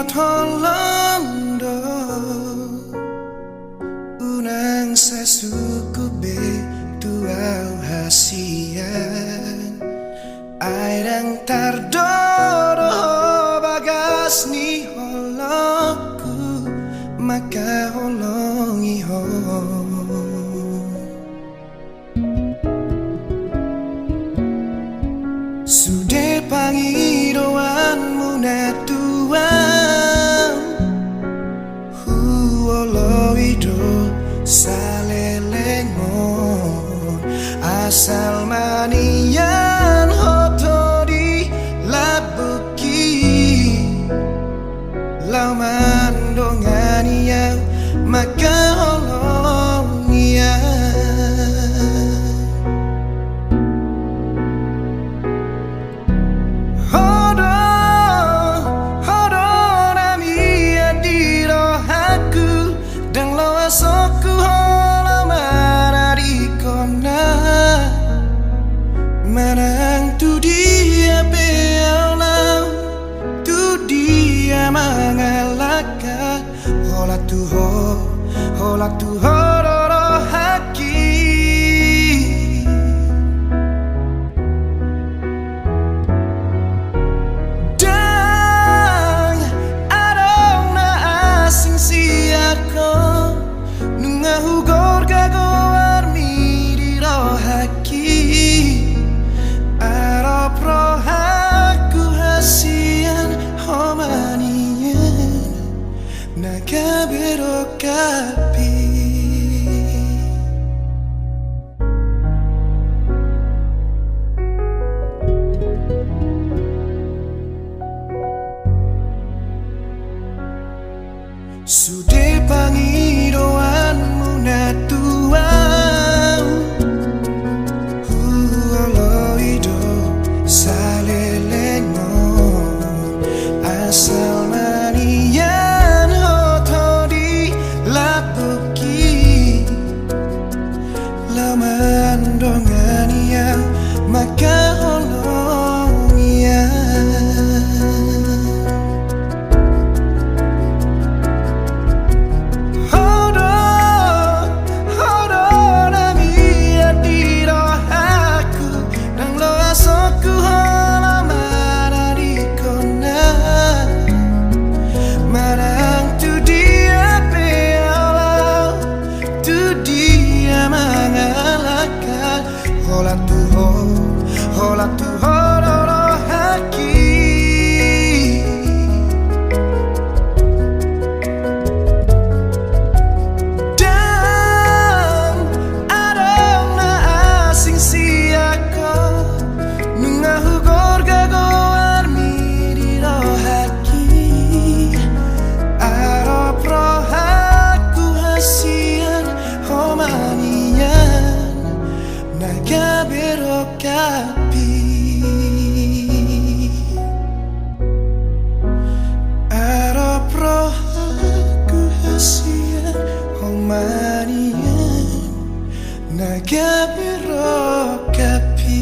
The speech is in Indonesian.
tolong do unang sa sukube tuaw hasian ay dang tardoro bagas ni holoku maka holongi ho sude pangidoanmu na tuang huoloido salelengon asal manian hotori labuki lau mandongania maka holongia soku hola marari kona manang tu dia beolau tu dia mangalaka hola tu hororo haki dang adong na asing siako hugor gagoar miri rohaki arop rohaku hasian homanian naga berokapi sude pangidoanmu na tuang huoloido salelengon asal manian hotori lapuki lamandongania maka holongia hola tu hororo haki dan adong na asing siako nunga hugor gagoar miri rohaki arop rohaku hasian homanian naga berokapi arop rohaku hasian homanian naga berokapi